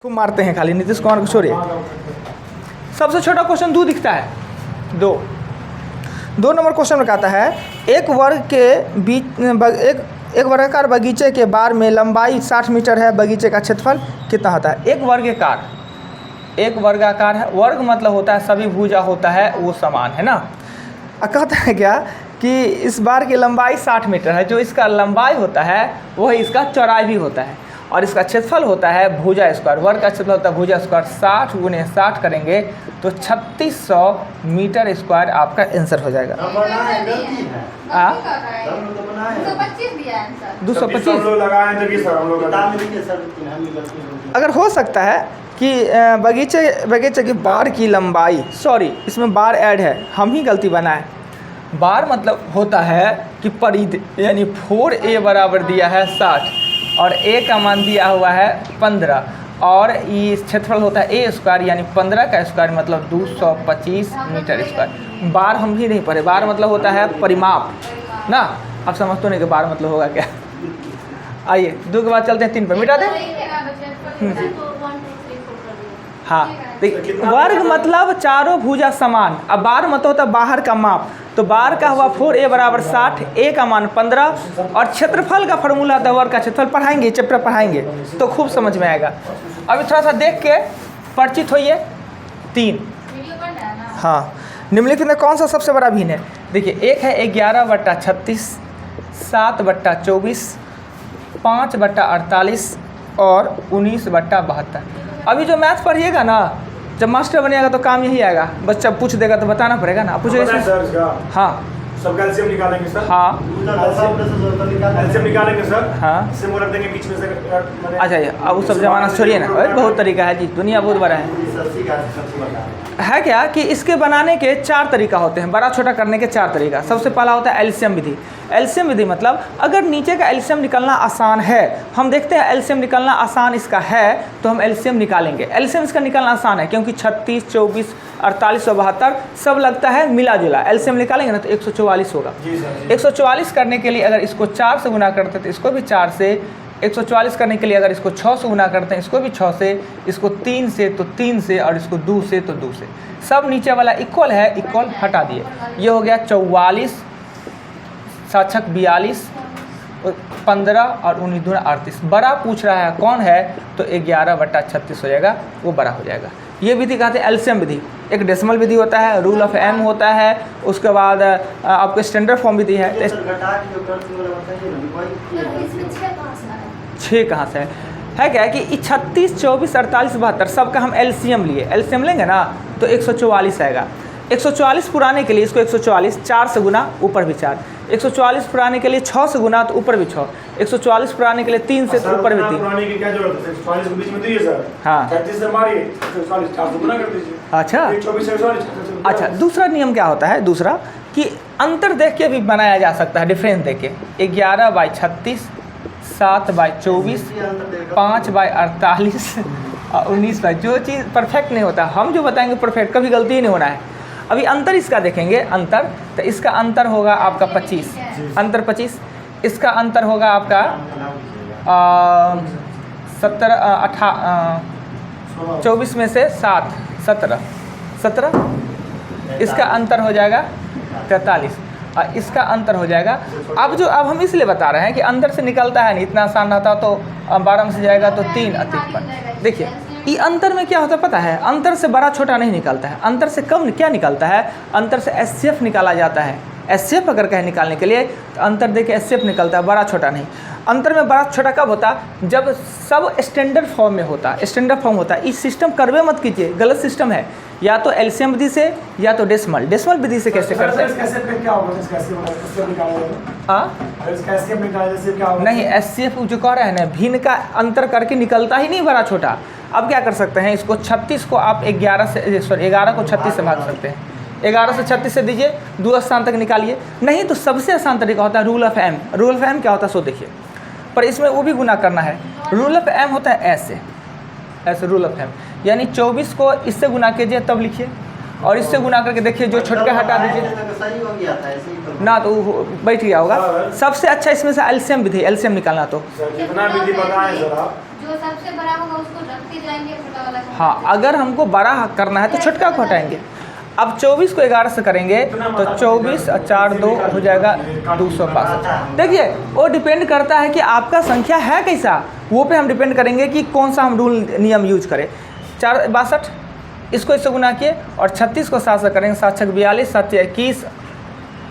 खूब मारते हैं खाली नीतीश कुमार को छोड़िए। सबसे छोटा क्वेश्चन 2 दिखता है, 2 नंबर क्वेश्चन में कहता है एक वर्ग के बीच एक वर्गाकार बगीचे के बार में लंबाई 60 मीटर है, बगीचे का क्षेत्रफल कितना होता है? एक वर्गाकार है, वर्ग मतलब होता है सभी भुजा होता है वो समान है ना। कहता है क्या कि इस बार की लंबाई 60 मीटर है, जो इसका लंबाई होता है वही इसका चौड़ाई भी होता है और इसका क्षेत्रफल होता है भुजा स्क्वायर। वर्ग का क्षेत्रफल होता है भुजा स्क्वायर, 60 गुने 60 करेंगे तो 3600 मीटर स्क्वायर आपका आंसर हो जाएगा। 225 अगर हो सकता है कि बगीचे की बार की लंबाई, सॉरी इसमें बार ऐड है, हम ही गलती बनाए। बार मतलब होता है कि परिधि, यानी 4a बराबर दिया है 60 और a का मान दिया हुआ है 15 और ये क्षेत्रफल होता है a स्क्वायर यानी 15 का स्क्वायर मतलब 225 मीटर स्क्वायर। बार हम भी नहीं पढ़े, बार मतलब होता है परिमाप ना। आप समझ तो नहीं कि बार मतलब होगा क्या। आइए 2 के बाद चलते हैं 3 पर, मिटा दें। हाँ देखिए, वर्ग मतलब चारों भुजा समान, अब बार मतलब होता है बाहर का माप, तो बार का हुआ 4a बराबर 60, a का मान 15 और क्षेत्रफल का फॉर्मूला था वर्ग का क्षेत्रफल। पढ़ाएंगे, चैप्टर पढ़ाएंगे तो खूब समझ में आएगा। अभी थोड़ा सा देख के परिचित होइए। 3 हाँ, निम्नलिखित में कौन सा सबसे बड़ा भिन्न है? देखिए, एक है 11/36, 7/24, 5/48 और 19/72। अभी जो मैथ पढ़िएगा ना, जब मास्टर बनिएगा तो काम यही आएगा। बच्चा पूछ देगा तो बताना पड़ेगा ना। पूछेगा इसमें हाँ सब एलसीएम निकालेंगे सर। हाँ एलसीएम निकालेंगे सर। हाँ सिंबल रख देंगे बीच में से। अच्छा अब वो सब जमाना छोड़िए ना, बहुत तरीका है जी, दुनिया बहुत बड़ा है क्या कि इसके बनाने के 4 तरीका होते हैं, बड़ा छोटा करने के 4 तरीका। सबसे पहला होता है एलसीएम विधि। एलसीएम विधि मतलब अगर नीचे का एलसीएम निकालना आसान है, हम देखते हैं एलसीएम निकालना आसान इसका है तो हम एलसीएम निकालेंगे। एलसीएम इसका निकालना आसान है क्योंकि 36, 24, 48 और 72 सब लगता है मिला जुला। एलसीएम निकालेंगे ना तो 144 होगा। 144 करने के लिए अगर इसको 4 से गुना करते तो इसको भी 4 से, 144 करने के लिए अगर इसको 6 से गुना करते हैं इसको भी 6 से, इसको 3 से तो 3 से और इसको 2 से तो 2 से। सब नीचे वाला इक्वल है, इक्वल हटा दिए। ये हो गया 44, 7 42, 15 और 19 दूना 38। बड़ा पूछ रहा है कौन है तो 11/36 हो जाएगा, वो बड़ा हो जाएगा। ये विधि कहते हैं एलसीएम विधि। एक डेसिमल विधि होता है, रूल ऑफ एम होता है, उसके बाद आपको स्टैंडर्ड फॉर्म विधि है। 6 कहाँ से है क्या कि 36, 24, 48, 72 सबका हम एलसीएम लिए। एलसीएम लेंगे ना तो 144 आएगा। 144 पुराने के लिए इसको 144 4 से गुना, ऊपर भी 4। 144 पुराने के लिए 6 से गुना तो ऊपर भी 6। 144 पुराने के लिए 3 से तो ऊपर भी 3। पुराने की क्या जरूरत है? 144 के बीच में तो ये सर। हाँ 36 से मारिए, 144 4 से गुना कर दीजिए। अच्छा 24 से 144। अच्छा, दूसरा नियम क्या होता है? दूसरा कि अंतर देख के भी बनाया जा सकता है, डिफरेंस देख के। 11/36, 7/24, 5/48 और 19 जो चीज़ परफेक्ट नहीं होता, हम जो बताएंगे परफेक्ट, कभी गलती ही नहीं होना है। अभी अंतर इसका देखेंगे, अंतर तो इसका अंतर होगा आपका 25, अंतर 25। इसका अंतर होगा आपका 24 में से 7, 17। इसका अंतर हो जाएगा 43 और इसका अंतर हो जाएगा। अब हम इसलिए बता रहे हैं कि अंदर से निकलता है नहीं, इतना आसान रहता तो 12 में से जाएगा तो 3 और 53। देखिए ये अंतर में क्या होता है पता है? अंतर से बड़ा छोटा नहीं निकलता है, अंतर से कम क्या निकलता है? अंतर से एचसीएफ निकाला जाता है। एचसीएफ अगर कहे निकालने के लिए तो अंतर देके एचसीएफ निकलता है, बड़ा छोटा नहीं। अंतर में बड़ा छोटा कब होता? जब सब स्टैंडर्ड फॉर्म में होता, स्टैंडर्ड फॉर्म होता है। इस सिस्टम करवे मत कीजिए, गलत सिस्टम है। या तो एलसीएम विधि से या तो डेसिमल विधि से कैसे करते हैं? नहीं, एचसीएफ जो कह रहे हैं ना, भिन्न का अंतर करके निकलता ही नहीं बड़ा छोटा। अब क्या कर सकते हैं? इसको 36 को आप 11 को 36 से भाग सकते हैं। 11 से 36 से दीजिए, 2 स्थान तक निकालिए। नहीं तो सबसे आसान तरीका होता है rule of M. Rule of M क्या होता है सो देखिए, पर इसमें वो भी गुना करना है। रूल ऑफ एम होता है ऐसे रूल ऑफ एम, यानी 24 को इससे गुना कीजिए तब लिखिए, और इससे गुना करके देखिए, जो छोटका हटा दीजिए ना तो बैठ गया होगा। सबसे अच्छा इसमें से एलसीएम विधि, एलसीएम निकालना तो जितना विधि बताएं सर आप, जो सबसे बड़ा होगा उसको रखते लेके जाएंगे छोटा वाला को। हाँ, अगर हमको बड़ा करना है तो छोटका को हटाएंगे। अब 24 को 11 से करेंगे तो 24 और 4 2 हो जाएगा 262। देखिए वो डिपेंड करता है कि आपका संख्या है कैसा, वो पे हम डिपेंड करेंगे कि कौन सा हम रूल नियम यूज करें। 4 62 इसको इससे गुना किए और 36 को 7 से करेंगे, 7 6 42 7 21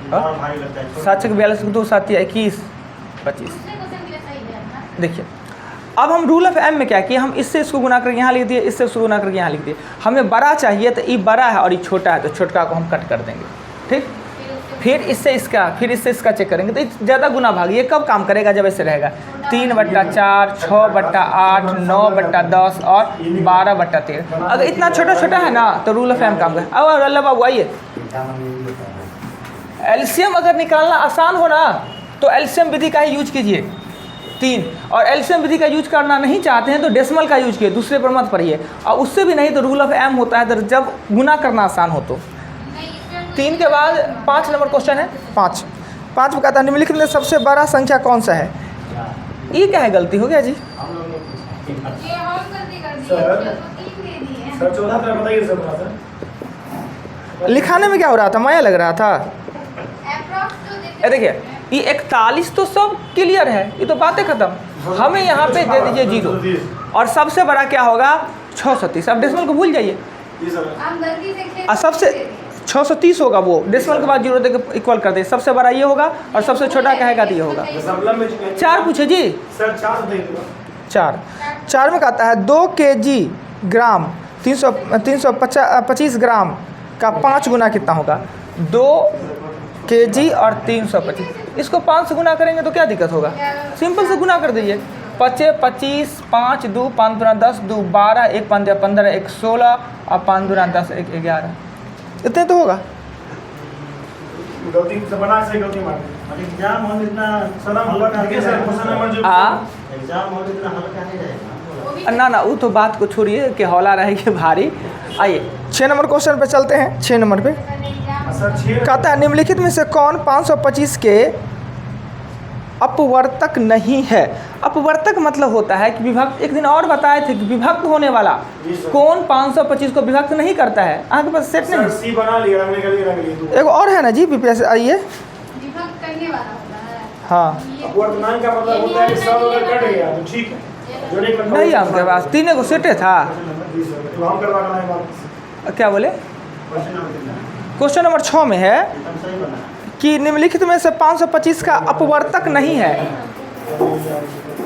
7 6 42 2 7 21 25। दूसरे क्वेश्चन के लिए सही है अपना। देखिए अब हम रूल ऑफ एम में क्या किए, हम इससे इसको गुना करके यहाँ लिख दिए, इससे इसको गुना करके यहाँ लिख दिए। हमें बड़ा चाहिए तो ये बड़ा है और ये छोटा है तो छोटका को हम कट कर देंगे, ठीक। फिर इससे इसका, फिर इससे इसका चेक करेंगे तो ज़्यादा गुना भाग ये कब काम करेगा, जब ऐसे रहेगा 3/4 6/8 9/10 और 12/13। अगर इतना छोटा छोटा है ना तो रूल ऑफ एम काम करे। अब अल्लाह बाबू आइए, एलसीएम अगर निकालना आसान हो ना तो एलसीएम विधि का ही यूज कीजिए 3, और एलसीएम विधि का यूज करना नहीं चाहते हैं तो डेसिमल का यूज कीजिए, दूसरे पर मत पढ़िए। और उससे भी नहीं तो रूल ऑफ एम होता है जब गुना करना आसान हो तो। 3 के बाद 5 नंबर क्वेश्चन है। 5 में कहता है निम्नलिखित में सबसे बड़ा संख्या कौन सा है। ये क्या है, गलती हो गया जी। ये हम गलती कर दी, सर। इसको 3 दे दिए। सर 14 तरह बताइए सर थोड़ा सा। लिखाने में क्या हो रहा था, माया लग रहा था। Approx जो देते ये देखिए ये 41 तो सब क्लियर है, ये तो बातें खत्म। हमें यहाँ पे दे दीजिए 0 और सबसे बड़ा क्या होगा 630। अब डेसिमल को भूल जाइए, जी सर। हम गलती से खेल और सबसे 630 होगा, वो डेसिमल के बाद 0 दे के इक्वल कर दे। सबसे बड़ा ये होगा और सबसे छोटा कहेगा तो ये होगा। दशमलव में 4 पूछे जी। सर 4 दे दो। 4 में कहता है 2 kg ग्राम 325 ग्राम का 5 गुना कितना होगा। 2 kg और 325, इसको 5 से गुना करेंगे तो क्या दिक्कत होगा, सिंपल से गुना कर दीजिए। 25 25 5 2 5 दूना 10 2 12 1 5 15 1 16 और 5 दूना 10 1 11, इतने तो होगा। गलती से बना से गलती मार दी। एग्जाम हॉल इतना सलाम हुआ देखिए सर क्वेश्चन नंबर जो एग्जाम हॉल इतना हल्का नहीं रहेगा। वो भी ना वो तो बात को छोड़िए कि हौला रहेगी भारी। आइए 6 नंबर क्वेश्चन पे चलते हैं। 6 नंबर पे सर 6 कहता है निम्नलिखित में से कौन 525 के अपवर्तक नहीं है। अपवर्तक मतलब होता है कि विभक्त, एक दिन और बताए थे कि विभक्त होने वाला कौन 525 को विभक्त नहीं करता है। आपके पास सेट सर नहीं, सी बना लिया हमने कर लिया। एक और है ना जी बीपीएस। आइए विभक्त करने वाला होता है। हाँ, ये वर्तमान का मतलब होता है कि सब अगर कट गया तो ठीक है, जो नहीं कटना नहीं आपके पास 3 को सेटे था। जी सर तो हम करवा रहे हैं बात। क्या बोले, क्वेश्चन नंबर कितना है? क्वेश्चन नंबर 6 में है एकदम सही बना है। कि निम्नलिखित में से 525 का अपवर्तक नहीं है।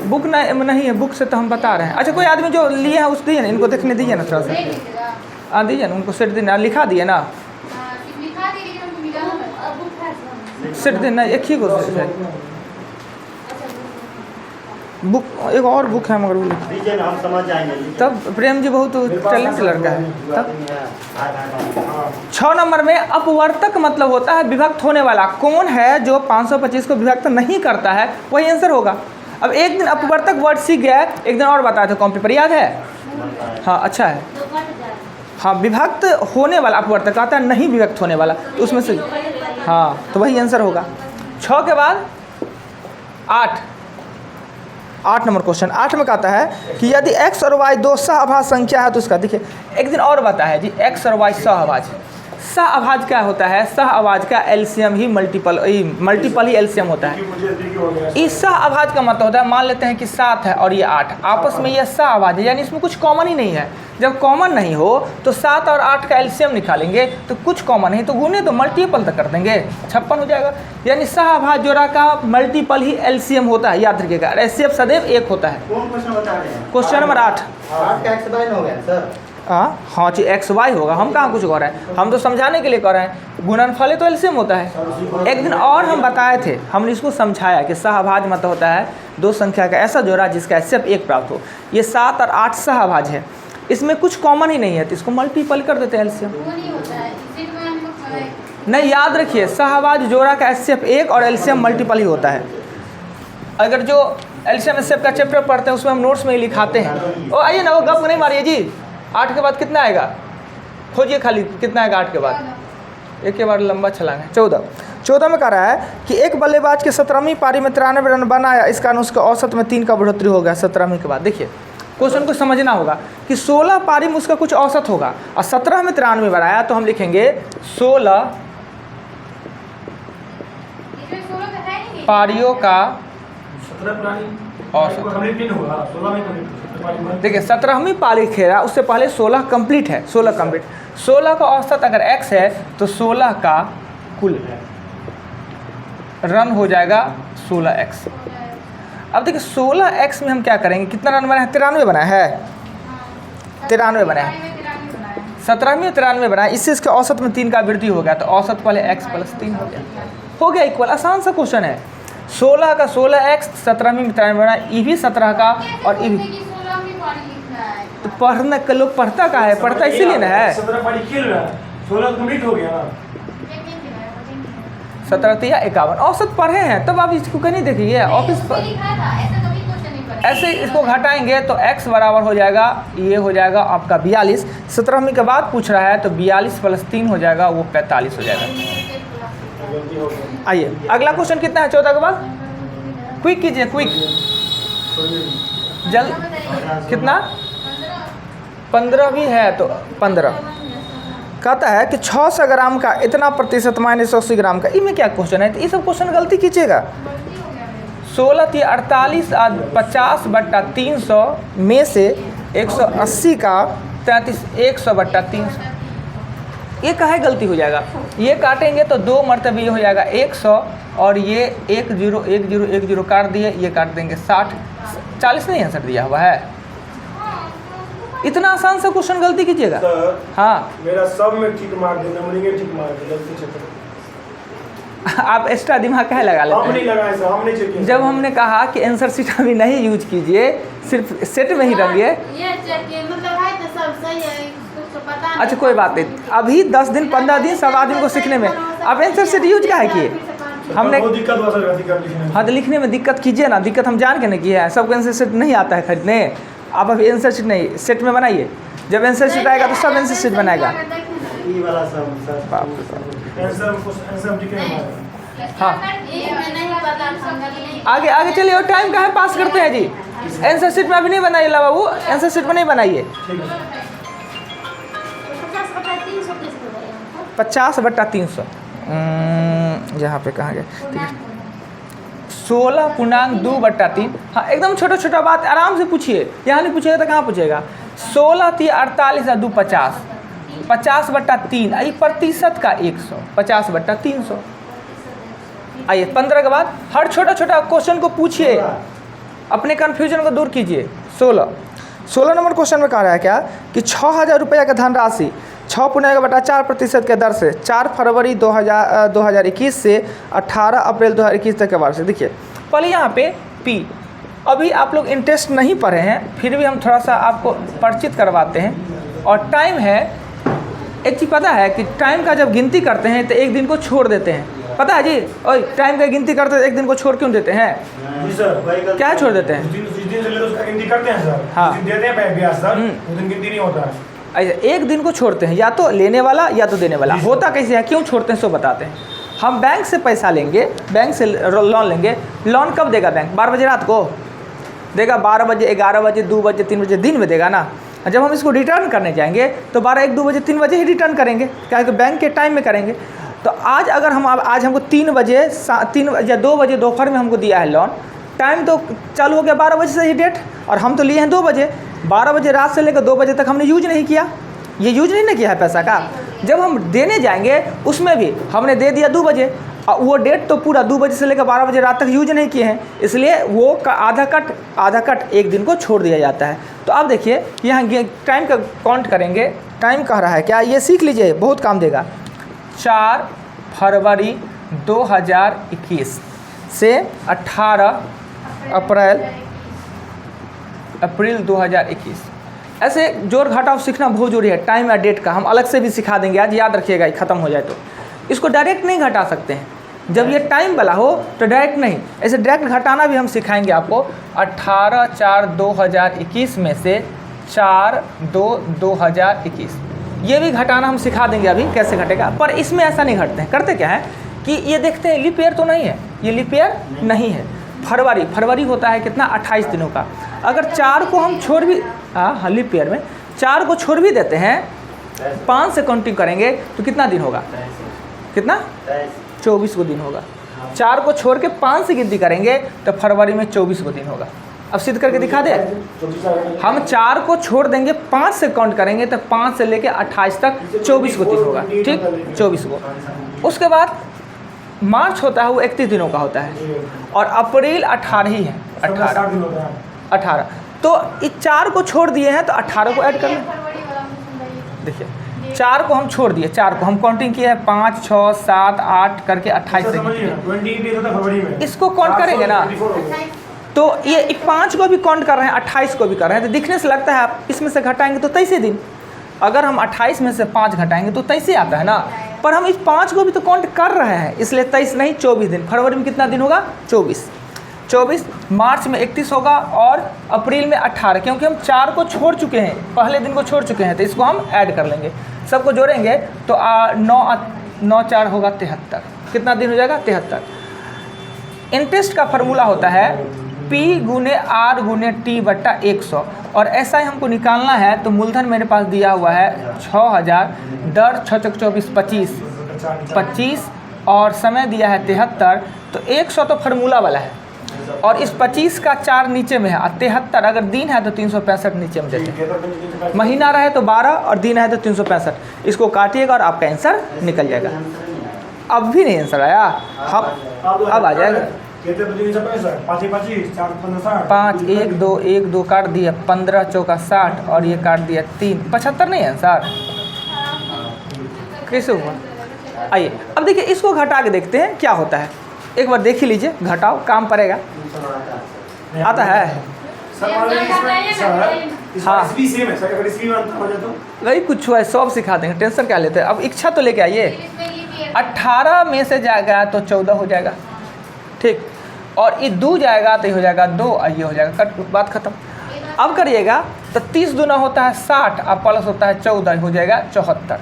बुक नहीं है, बुक से तो हम बता रहे हैं। अच्छा कोई आदमी जो लिए हैं उस दीजिए ना, इनको देखने दीजिए ना थोड़ा सा। नहीं लिखेगा। हाँ दीजिए ना, उनको सेट देना, लिखा दिए ना, हाँ, सिर्फ लिखा दी लेकिन हमको मिला ना। अब बुक है। सेट देना, एक ही को सेट है। बुक एक और बुक है मगर वो लिखा। दीजिए ना, हम समझ जाएंगे। लीजिए। तब प्रेम जी बहुत टैलेंट लड़का है। तब हाँ 6 नंबर में अपवर्तक मतलब होता है विभक्त होने वाला। कौन है जो 525 को विभक्त नहीं करता है, वही आंसर होगा। अब एक दिन अपवर्तक वर्ड सीख गया, एक दिन और बताए थे कॉपी पर, याद है। हाँ अच्छा है। हाँ विभक्त होने वाला अपवर्तक आता है, नहीं विभक्त होने वाला, तो उसमें से हाँ तो वही आंसर होगा। 6 के बाद 8 नंबर क्वेश्चन। 8 में कहता है कि यदि x और y दो सहअभाज्य संख्या है तो उसका, देखिए एक दिन और बताया जी, x और y सहअभाज्य। सहअभाज्य क्या होता है, सहअभाज्य का एलसीएम ही मल्टीपल ही एलसीएम होता है। मुझे देखिए हो गया। इस सहअभाज्य का मतलब होता है, मान लेते हैं कि 7 है और ये 8, आपस में ये सहअभाज्य है, यानी इसमें कुछ कॉमन ही नहीं है। जब कॉमन नहीं हो तो 7 और 8 का एलसीएम निकालेंगे तो कुछ कॉमन नहीं, तो गुने तो मल्टीपल तक कर देंगे, 56 हो जाएगा। यानी सहअभाज्य जोड़ा का मल्टीपल ही एलसीएम होता है, याद रखिएगा। एलसीएम सदैव 1 होता है। कौन क्वेश्चन बता रहे हैं? Question number 8। 8 का एक्स बाय हो गया सर। हाँ जी एक्स वाई होगा, हम कहाँ कुछ कह रहे हैं, हम तो समझाने के लिए कह रहे हैं। गुणनफल तो एलसीएम होता है। एक दिन और हम बताए थे, हमने इसको समझाया कि सहअभाज्य मतलब होता है दो संख्या का ऐसा जोड़ा जिसका एचसीएफ 1 प्राप्त हो। ये 7 और 8 सहअभाज्य है, इसमें कुछ कॉमन ही नहीं है, तो इसको मल्टीपल कर देते हैं एलसीएम। वो नहीं होता है, इसी में हम लोग पढ़ाई। नहीं याद रखिए, सहअभाज्य जोड़ा का एचसीएफ 1 और एलसीएम मल्टीपल ही होता है। अगर जो एलसीएम एचसीएफ का चैप्टर पढ़ते हैं उसमें हम नोट्स में ही लिखाते हैं। ओ आइए ना, वो गप नहीं मारिए जी। 8 के बाद कितना आएगा, खोजिए खाली कितना आएगा 8 के बाद। एक के बाद लंबा छलांग है। 14 में कह रहा है कि एक बल्लेबाज के 17वीं पारी में 93 रन बनाया, इस कारण उसके औसत में 3 का बढ़ोतरी हो गया 17वीं के बाद। देखिए क्वेश्चन को समझना होगा कि 16 पारी में उसका कुछ औसत होगा और 17 में 93 बनाया तो हम लिखेंगे 16 इसमें 16 तो है नहीं। पारियों का 17 पुरानी औसत। कंप्लीट नहीं होगा, 16 में कंप्लीट। देखिए 17वीं पारी खेला, उससे पहले 16 कंप्लीट है, 16 कंप्लीट। 16 का औसत अगर x है तो 16 का कुल रन हो जाएगा 16x। अब देखिए 16x में हम क्या करेंगे, कितना रन बना है, 93 बना है, 93 बना है। 17वीं में 93 बना है, इससे इसके औसत में 3 का वृद्धि हो गया तो औसत पहले x + 3 हो गया इक्वल। आसान सा क्वेश्चन है। 16 का 16x, 17वीं में 93 बना, ये भी 17 का और ये भी। 16 में पानी लिखना है। तो पढ़ने का लोग पढ़ता का है, पढ़ता इसीलिए ना है। 17 पारी खेल रहा है, 16 कंप्लीट हो गया ना। 17 × 51 औसत पढ़े हैं, तब आप इसको कहीं नहीं देखिए ऑफिस पर। लिखा था, ऐसा कभी क्वेश्चन नहीं पढ़ा। ऐसे इसको घटाएंगे तो x बराबर हो जाएगा, ये हो जाएगा आपका 42। 17वीं के बाद पूछ रहा है तो 42 + 3 हो जाएगा, वो 45 हो जाएगा। गलती हो गई। आइए अगला क्वेश्चन कितना है 14 के बाद, क्विक कीजिए क्विक जल कितना 15 भी है तो 15 कहता है कि 600 ग्राम का इतना प्रतिशत -80 ग्राम का। इसमें क्या क्वेश्चन है, तो ये सब क्वेश्चन गलती कीजिएगा। 16 × 48 50/300 में से 180 का 33 100/300, ये काहे गलती हो जाएगा। ये काटेंगे तो 2 मरतबे ये हो जाएगा 100 और ये 10 10 10 काट दिए, ये काट देंगे 60 40 नहीं आंसर दिया हुआ है। इतना आसान सा क्वेश्चन गलती कीजिएगा। सर हाँ मेरा सब में ठीक मार दे, नंबरिंग में ठीक मार दे, गलती चेक आप एक्स्ट्रा दिमाग काहे लगा हम लेते नहीं हैं। लगाए सर, हम नहीं चेक किए। जब हमने कहा कि आंसर शीट अभी नहीं यूज कीजिए, सिर्फ सेट में ही रहिए। ये चेक मतलब है तो सब सही है, कुछ तो पता नहीं। अच्छा कोई बात नहीं, अभी 10 दिन 15 दिन सब आदमी को सीखने में, आप आंसर शीट यूज काहे किए। हमने बहुत दिक्कत हुआ सर, गलती कर दी मैंने। हाँ तो लिखने में दिक्कत कीजिए ना, दिक्कत हम जान के नहीं किए हैं। सबको आंसर शीट नहीं आता है खरीदने, आप अभी आंसर शीट नहीं सेट में बनाइए, जब आंसर शीट आएगा तो सब आंसर शीट बनाएगा। ई वाला सब सर। बाप रे बाप। आंसर ठीक है हमारा। हाँ इसमें नहीं पता था, नहीं। आगे आगे चलिए, और टाइम कहाँ पास करते हैं जी। आंसर शीट में अभी नहीं बनाइए ला बाबू, आंसर शीट में नहीं बनाइए। 50/300 यहाँ पे कहाँ गए, 16.2/3। हाँ एकदम छोटा छोटा बात आराम से पूछिए, यहाँ नहीं पूछेगा तो कहाँ पूछेगा। 16 × 48 = 2 50, 50/3 आई प्रतिशत का 100, 50/300। आइए 15 के बाद हर छोटा छोटा क्वेश्चन को पूछिए, अपने कन्फ्यूजन को दूर कीजिए। 16 नंबर क्वेश्चन में कह रहा है क्या कि 6000 रुपया का धनराशि 6.4% के दर से 4 फरवरी 2021 से 18 अप्रैल 2021 तक के बारे से। देखिए पहले यहाँ पे P, अभी आप लोग इंटरेस्ट नहीं पढ़े हैं, फिर भी हम थोड़ा सा आपको परिचित करवाते हैं। और टाइम है, एक चीज़ पता है कि टाइम का जब गिनती करते हैं तो एक दिन को छोड़ देते हैं, पता है जी। ओए टाइम का गिनती करते हैं एक दिन को छोड़ क्यों देते हैं, जी सर। क्या छोड़ देते हैं। जिस दिन से लेकर उसका गिनती करते हैं सर, हाँ। जिस दिन देते हैं ब्याज सर, उस दिन गिनती नहीं होता है। ऐसे एक दिन को छोड़ते हैं, या तो लेने वाला या तो देने वाला। होता कैसे है, क्यों छोड़ते हैं सो बताते हैं। हम बैंक से पैसा लेंगे, बैंक से लोन लेंगे, लोन कब देगा बैंक, 12 बजे रात को देगा, 12 बजे 11 बजे 2 बजे 3 बजे दिन में देगा ना। जब हम इसको रिटर्न करने जाएंगे तो 12 1 2 बजे 3 बजे ही रिटर्न करेंगे, क्या कि बैंक के टाइम में करेंगे। तो आज अगर हम आज हमको 3 बजे या 2 बजे दोपहर में हमको दिया है लोन, टाइम तो चालू हो गया 12 बजे से ही डेट, और हम तो लिए हैं 2 बजे, 12 बजे रात से लेकर 2 बजे तक हमने यूज नहीं किया, ये यूज नहीं ना किया है पैसा का। जब हम देने जाएंगे उसमें भी हमने दे दिया 2 बजे, और वो डेट तो पूरा 2 बजे से लेकर 12 बजे रात तक यूज नहीं किए हैं, इसलिए वो का आधा कट एक दिन को छोड़ दिया जाता है। तो अब देखिए यहाँ टाइम का काउंट करेंगे, टाइम कह रहा है क्या, ये सीख लीजिए बहुत काम देगा। 4 फरवरी 2021 से 18 अप्रैल 2021। ऐसे जोड़ घटाव सीखना बहुत जरूरी है। टाइम या डेट का हम अलग से भी सिखा देंगे, आज याद रखिएगा, ये ख़त्म हो जाए तो। इसको डायरेक्ट नहीं घटा सकते हैं, जब ये टाइम वाला हो तो डायरेक्ट नहीं, ऐसे डायरेक्ट घटाना भी हम सिखाएंगे आपको। 18/4/2021 में से 4/2/2021 ये भी घटाना हम सिखा देंगे अभी कैसे घटेगा। पर इसमें ऐसा नहीं घटते हैं, करते क्या है कि ये देखते हैं लीप ईयर तो नहीं है, ये लीप ईयर नहीं है। फरवरी होता है कितना, 28 दिनों का। अगर 4 को हम छोड़ भी हाँ लीप ईयर में 4 को छोड़ भी देते हैं 5 से काउंटिंग करेंगे तो कितना दिन होगा? कितना? 24 को दिन होगा। 4 को छोड़ के 5 से गिनती करेंगे तो फरवरी में 24 को दिन होगा। अब सिद्ध करके दिखा दे। हम 4 को छोड़ देंगे 5 से काउंट करेंगे तो 5 से लेके 28 तक 24 को दिन होगा। ठीक, 24 को। उसके बाद मार्च होता है वो 31 दिनों का होता है और अप्रैल 18 ही है। 18 तो इस 4 को छोड़ दिए हैं तो 18 को ऐड कर लें। फरवरी वाला मुझे समझाइए। देखिए 4 को हम छोड़ दिए, 4 को हम काउंटिंग किए हैं 5, 6, 7, 8 करके 28 तक। फरवरी में इसको काउंट करेंगे ना 28 तो ये 5 को भी काउंट कर रहे हैं, 28 को भी कर रहे हैं। तो दिखने से लगता है आप इसमें से घटाएंगे तो 23 दिन। अगर हम 28 में से 5 घटाएंगे तो 23 आता है ना, पर हम इस 5 को भी तो काउंट कर रहे हैं, इसलिए 23 नहीं 24 दिन। फरवरी में कितना दिन होगा? 24। मार्च में 31 होगा और अप्रैल में 18, क्योंकि हम 4 को छोड़ चुके हैं, पहले दिन को छोड़ चुके हैं, तो इसको हम ऐड कर लेंगे। सबको जोड़ेंगे तो 9 4 होगा 73। कितना दिन हो जाएगा? 73। इंटरेस्ट का फार्मूला होता है P गुने R गुने T बट्टा 100 और ऐसा ही हमको निकालना है। तो मूलधन मेरे पास दिया हुआ है 6000, दर 6 × 24 25 और समय दिया है 73। तो 100 तो फार्मूला वाला है और इस 25 का 4 नीचे में है और 73 अगर दिन है तो 365 नीचे में देते हैं। महीना रहे तो 12 और दिन है तो 365। इसको काटिएगा और आपका आंसर निकल जाएगा। अब भी नहीं आंसर आया, अब आ जाएगा। 5 1 2 काट दिया, 15 चौका 60 और ये काट दिया 3, 75 नहीं आंसर। कैसे हुआ? आइए अब देखिए इसको घटा के देखते हैं क्या होता है। एक बार देख ही लीजिए, घटाओ काम पड़ेगा। आता है हाँ वही कुछ हुआ है, सब सिखा देंगे, टेंशन क्या लेते हैं। अब इच्छा तो लेके आइए। 18 में से जाएगा तो 14 हो जाएगा, ठीक, और ये 2 जाएगा तो ये हो जाएगा 2 और ये हो जाएगा कट, बात खत्म। अब करिएगा तो 30 दूना होता है 60 और प्लस होता है 14, हो जाएगा 74।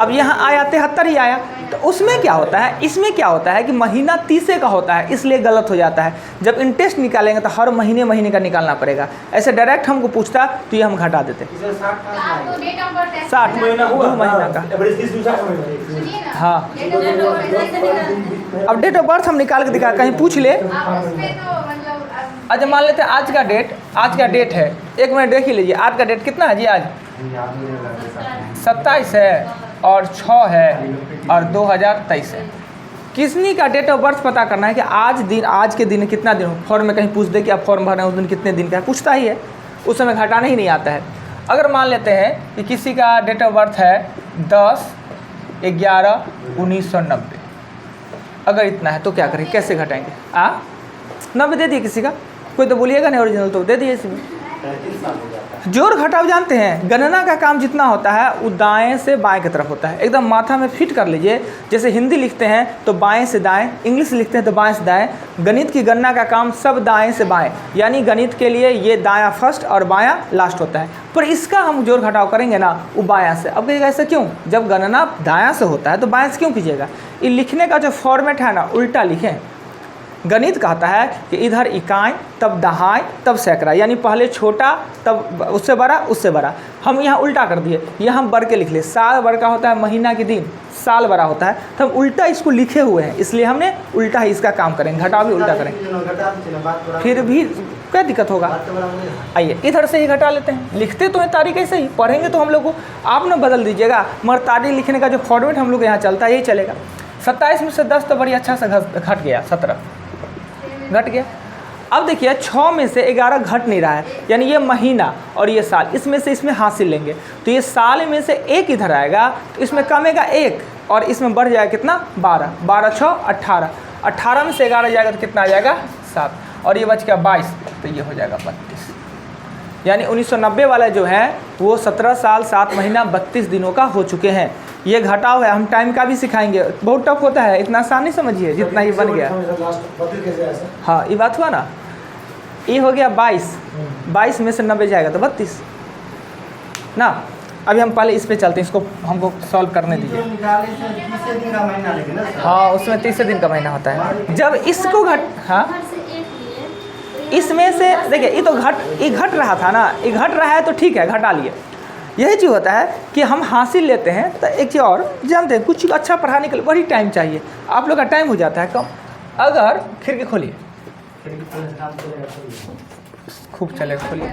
अब यहाँ आया 73 ही आया। तो उसमें क्या होता है, इसमें क्या होता है कि महीना 30 का होता है, इसलिए गलत हो जाता है। जब इंटरेस्ट निकालेंगे तो हर महीने का निकालना पड़ेगा। ऐसे डायरेक्ट हमको पूछता तो ये हम घटा देते। 60 महीना 2 महीना का। हाँ अब डेट ऑफ बर्थ हम निकाल के दिखा, कहीं पूछ ले। अच्छा मान लेते हैं आज का डेट है, 1 मिनट देख ही लीजिए। आज का डेट कितना है जी? आज 27 है और 6 है और 2023 है। किसनी का डेट ऑफ बर्थ पता करना है कि आज के दिन कितना दिन हो। फॉर्म में कहीं पूछ दे कि आप फॉर्म भर रहे हैं उस दिन कितने दिन का है, पूछता ही है, उस समय घटाना ही नहीं आता है। अगर मान लेते हैं कि किसी का डेट ऑफ बर्थ है 10/11/1990, अगर इतना है तो क्या करें, कैसे घटाएंगे? 90 दे दिए किसी का, कोई तो बोलिएगा नहीं ओरिजिनल तो दे दिए इसमें। जोड़ घटाव जानते हैं, गणना का काम जितना होता है वो दाएं से बाएं की तरफ होता है। एकदम माथा में फिट कर लीजिए। जैसे हिंदी लिखते हैं तो बाएं से दाएं, इंग्लिश लिखते हैं तो बाएं से दाएं। गणित की गणना का काम सब दाएं से बाएं, यानी गणित के लिए ये दायां फर्स्ट और बायां लास्ट होता है। पर इसका हम जोड़ घटाव करेंगे ना वो बायां से। अब कहिएगा ऐसा क्यों? जब गणना दायां से होता है तो बायां से क्यों कीजिएगा? ये लिखने का जो फॉर्मेट है ना उल्टा लिखें। गणित कहता है कि इधर इकाई तब दहाई तब सैकड़ा, यानी पहले छोटा तब उससे बड़ा उससे बड़ा। हम यहाँ उल्टा कर दिए, यहाँ हम बढ़ के लिख लिए। साल बढ़ का होता है महीना के दिन, साल बड़ा होता है, तो हम उल्टा इसको लिखे हुए हैं, इसलिए हमने उल्टा ही इसका काम करेंगे, घटाव भी उल्टा करेंगे। फिर भी क्या दिक्कत होगा? आइए इधर से ही घटा लेते हैं। लिखते तो हैं तारीख ऐसे ही, पढ़ेंगे तो हम लोग को आप ना बदल दीजिएगा, मगर तारीख लिखने का जो फॉर्मेट हम लोग यहाँ चलता है यही चलेगा। 27 में से 10 तो बड़ी अच्छा से घट गया, 17 घट गया। अब देखिए 6 में से 11 घट नहीं रहा है, यानी ये महीना और ये साल, इसमें से इसमें हासिल लेंगे तो ये साल में से 1 इधर आएगा, तो इसमें कमेगा 1 और इसमें बढ़ जाएगा कितना? 12, 12 6 18, 18 में से 11 जाएगा तो कितना आ जाएगा? 7 और ये बच गया 22, तो ये हो जाएगा 32। यानी 1990 वाला जो है वो 17 साल 7 महीना 32 दिनों का हो चुके हैं। ये घटाव है, हम टाइम का भी सिखाएंगे, बहुत टफ होता है, इतना आसान नहीं समझिए जितना ये बन गया। हाँ ये बात हुआ ना, ये हो गया 22 में से 90 जाएगा तो 32 ना। अभी हम पहले इस पे चलते हैं, इसको हमको सॉल्व करने दीजिए। हाँ उसमें 30 दिन का महीना होता है। जब इसको हाँ इसमें से देखिए ये घट रहा था ना, ये घट रहा है तो ठीक है, घटा लिए। यही चीज़ होता है कि हम हासिल लेते हैं तो एक चीज़ और जानते हैं, कुछ अच्छा पढ़ाने के लिए बड़ी टाइम चाहिए, आप लोग का टाइम हो जाता है कम। अगर खिड़की खोलिए, खूब चलेगा, खोलिए,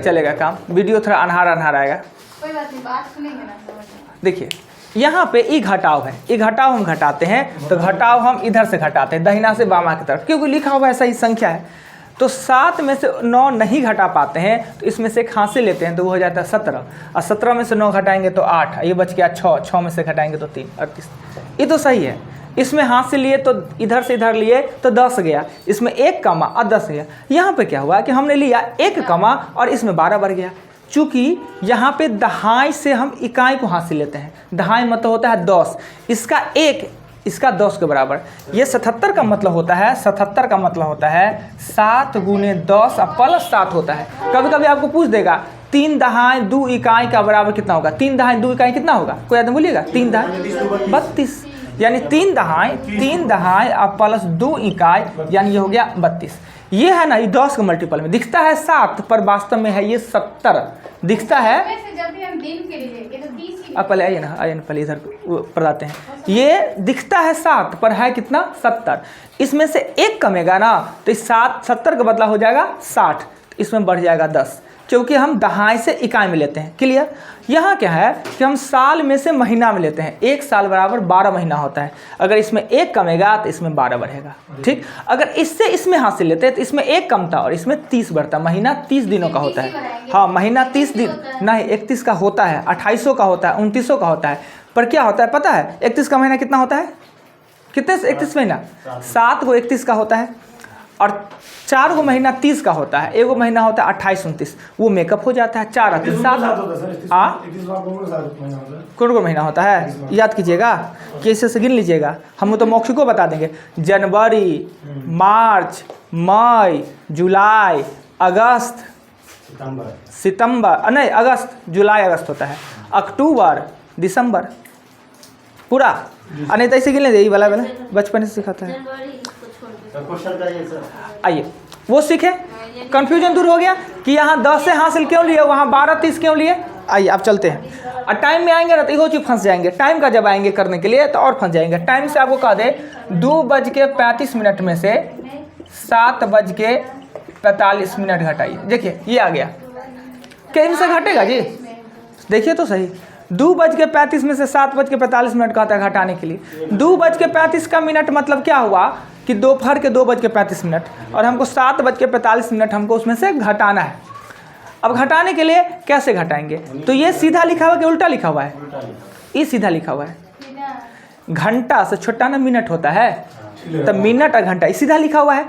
चलेगा काम। वीडियो थोड़ा अन्हार आएगा, कोई बात नहीं, बात सुनेंगे ना, समझ में। देखिए यहाँ पे ई घटाव है, ई घटाव हम घटाते हैं तो घटाव हम इधर से घटाते हैं, दहिना से बामा की तरफ, क्योंकि लिखा हुआ ऐसा ही संख्या है। तो 7 में से 9 नहीं घटा पाते हैं तो इसमें से एक हासिल लेते हैं तो वो हो जाता है 17, और 17 में से 9 घटाएंगे तो 8, ये बच गया 6 में से घटाएंगे तो 3, 38। ये तो सही है। इसमें हासिल लिए तो इधर से इधर लिए तो 10 गया, इसमें 1 कमा और 10 गया। यहाँ पे क्या हुआ कि हमने लिया 1 कमा और इसमें 12 बढ़ गया। चूँकि यहाँ पे दहाई से हम इकाई को हासिल लेते हैं, दहाई मतलब होता है 10, इसका 1, इसका 10 के बराबर। ये 77 का मतलब होता है, 77 का मतलब होता है 7 गुने 10 और प्लस 7 होता है। कभी कभी आपको पूछ देगा 3 दहाई 2 इकाई का बराबर कितना होगा, 3 दहाई 2 इकाई कितना होगा, कोई आदमी बोलिएगा, 3 दहाई 32, यानी 3 दहाई और प्लस 2 इकाई, यानी ये हो गया 32। ये है ना, ये 10 के मल्टीपल में दिखता है 7, पर वास्तव में है ये 70 दिखता है। वैसे जब भी हम दिन के लिए लेंगे तो 30 ही आप पहले आइए ना, पहले इधर पढ़ाते हैं। ये दिखता है 7 पर है कितना, 70। इसमें से 1 कमेगा ना तो इस 70 का बदला हो जाएगा 60, इसमें बढ़ जाएगा 10, क्योंकि हम दहाई से इकाई में लेते हैं। क्लियर। यहाँ क्या है कि हम साल में से महीना में लेते हैं, 1 साल बराबर 12 महीना होता है। अगर इसमें 1 कमेगा तो इसमें 12 बढ़ेगा, ठीक। अगर इससे इसमें हासिल लेते हैं तो इसमें 1 कमता और इसमें 30 बढ़ता। महीना 30 दिनों का होता है, हाँ महीना 30 दिन नहीं, 31 का होता है, 2800 का होता है, 2900 का होता है। पर क्या होता है पता है, 31 का महीना कितना होता है, कितने 31 महीना, 7 को 31 का होता है, और 4 गो महीना 30 का होता है, 1 महीना होता है 28, 29, वो मेकअप हो जाता है। 4 और 3 7 कौन को महीना होता है, याद कीजिएगा, कैसे से गिन लीजिएगा, हम तो मौखिक को बता देंगे। जनवरी, मार्च, मई, जुलाई, अगस्त, सितंबर, नहीं अगस्त, जुलाई अगस्त होता है, अक्टूबर, दिसंबर, पूरा। नहीं तो ऐसे गिन लीजिए, ये वाला बचपन से सिखाता है। आइए वो सीखे, कंफ्यूजन दूर हो गया कि यहाँ 10 से हासिल क्यों लिए, वहाँ 12-30 क्यों लिए। आइए आप चलते हैं, और टाइम में आएंगे ना तो इहो चीज फंस जाएंगे। टाइम का जब आएंगे करने के लिए तो और फंस जाएंगे। टाइम से आपको कह दे 2:35 में से 7:45 घटाइए। देखिए ये आ गया, कहीं से घटेगा जी, देखिए तो सही। 2:35 में से 7:45 कहता है घटाने के लिए। 2:35 का मिनट मतलब क्या हुआ कि दोपहर के 2:35, और हमको 7:45 हमको उसमें से घटाना है। अब घटाने के लिए कैसे घटाएंगे, तो ये सीधा लिखा हुआ है कि उल्टा लिखा हुआ है, ये सीधा लिखा हुआ है। घंटा से छोटा ना मिनट होता है, तो मिनट और घंटा सीधा लिखा हुआ है।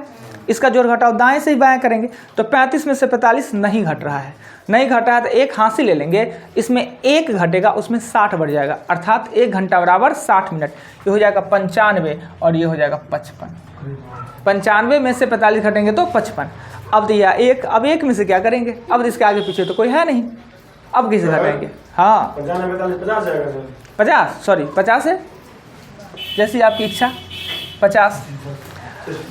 इसका जोड़ घटाओ दाएं से ही बाएं करेंगे तो 35 में से 45 नहीं घट रहा है, नहीं घटा है तो 1 हासिल ले लेंगे, इसमें 1 घटेगा उसमें 60 बढ़ जाएगा, अर्थात 1 घंटा बराबर 60 मिनट। ये हो जाएगा 95 और ये हो जाएगा 55। 95 में से 45 घटेंगे तो 55। अब दिया 1, अब 1 में से क्या करेंगे, अब इसके आगे पीछे तो कोई है नहीं, अब किसे घटाएंगे। हाँ 50 है, जैसी आपकी इच्छा 50।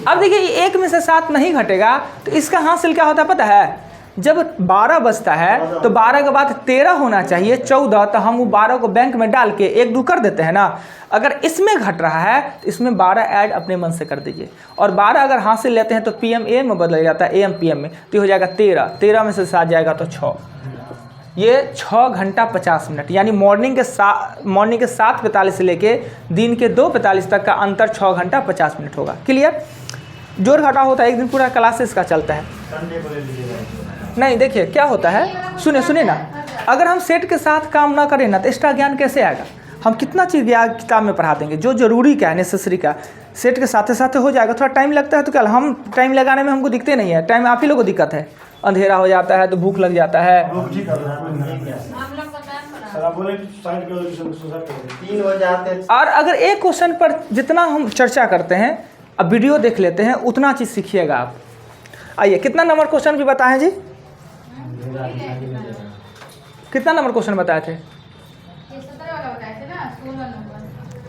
अब देखिए 1 में से 7 नहीं घटेगा तो इसका हासिल क्या होता है पता है, जब 12 बजता है तो 12 के बाद 13 होना चाहिए, 14, तो हम वो 12 को बैंक में डाल के 1-2 कर देते हैं ना। अगर इसमें घट रहा है तो इसमें 12 ऐड अपने मन से कर दीजिए, और 12 अगर हासिल लेते हैं तो PM AM में बदल जाता है, AM PM में, तो ये हो जाएगा 13। 13 में से 7 जाएगा तो 6, ये 6 घंटा 50 मिनट, यानी मॉर्निंग के 7:45 से लेके दिन के 2:45 तक का अंतर 6 घंटा 50 मिनट होगा। क्लियर। जोड़ घटा होता है, एक दिन पूरा क्लासेस का चलता है। नहीं देखिए क्या होता है, सुने ना, अगर हम सेट के साथ काम ना करें ना तो एक्स्ट्रा ज्ञान कैसे आएगा। हम कितना चीज़ किताब में पढ़ा देंगे, जो जरूरी का है, नेसेसरी का, सेट के साथ साथ हो जाएगा। थोड़ा टाइम लगता है तो क्या, हम टाइम लगाने में हमको दिखते नहीं है, टाइम आप ही लोगों को दिक्कत है। अंधेरा हो जाता है तो भूख लग जाता है। और अगर एक क्वेश्चन पर जितना हम चर्चा करते हैं, अब वीडियो देख लेते हैं, उतना चीज़ सीखिएगा आप। आइए कितना नंबर क्वेश्चन भी बताएं जी, कितना नंबर क्वेश्चन बताए थे,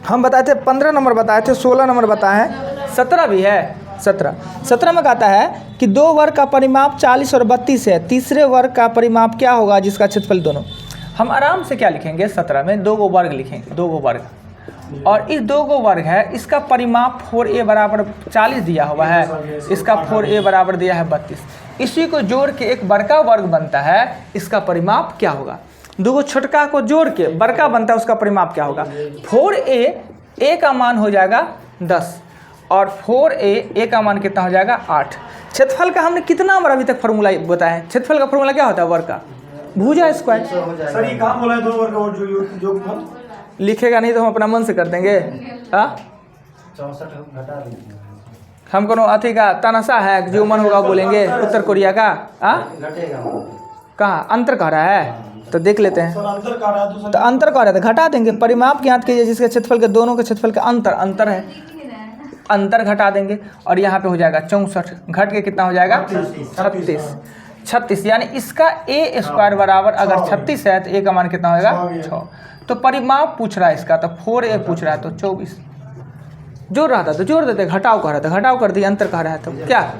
हम बताए थे 15 नंबर बताए थे, 16 नंबर बताए हैं, 17 भी है। 17 में कहता है कि दो वर्ग का परिमाप 40 और 32 है, तीसरे वर्ग का परिमाप क्या होगा जिसका क्षेत्रफल दोनों। हम आराम से क्या लिखेंगे, 17 में 2 गो वर्ग लिखेंगे, 2 गो वर्ग, और इस 2 गो वर्ग है, इसका परिमाप 4a बराबर 40 दिया हुआ है, इसका 4a बराबर दिया है 32। इसी को जोड़ के एक बड़का वर्ग बनता है, इसका परिमाप क्या होगा। 2 गो छोटका को जोड़ के बड़का बनता है, उसका परिमाप क्या होगा। 4a, a का मान हो जाएगा 10 और 4a का मान कितना हो जाएगा 8। क्षेत्रफल का हमने कितना बार अभी तक फार्मूला बताया है। क्षेत्रफल का फार्मूला क्या होता है, वर्ग का भुजा स्क्वायर। सर ये कहाँ बोला है 2 वर्ग और जो लिखेगा नहीं तो हम अपना मन से कर देंगे। हाँ 64 घटा दीजिए। हम कोनो अथी का तनाशा है जो मन होगा बोलेंगे, उत्तर कोरिया का। हाँ घटेगा कहाँ अंतर कह रहा है तो देख लेते हैं। सर अंतर कह रहा है तो अंतर कह रहा है तो घटा देंगे। परिमाप ज्ञात कीजिए जिसके क्षेत्रफल के दोनों के क्षेत्रफल का अंतर है, अंतर घटा देंगे और यहाँ पे हो जाएगा 64, घट के कितना हो जाएगा 36। यानी इसका a स्क्वायर बराबर अगर 36 है तो a का मान कितना होगा 6। तो परिमाप पूछ रहा है इसका, तो 4a पूछ रहा है तो 24। जोड़ रहा था तो जोड़ देते, घटाव कह रहा था घटाव कर दिए, अंतर कह रहा है तो क्या।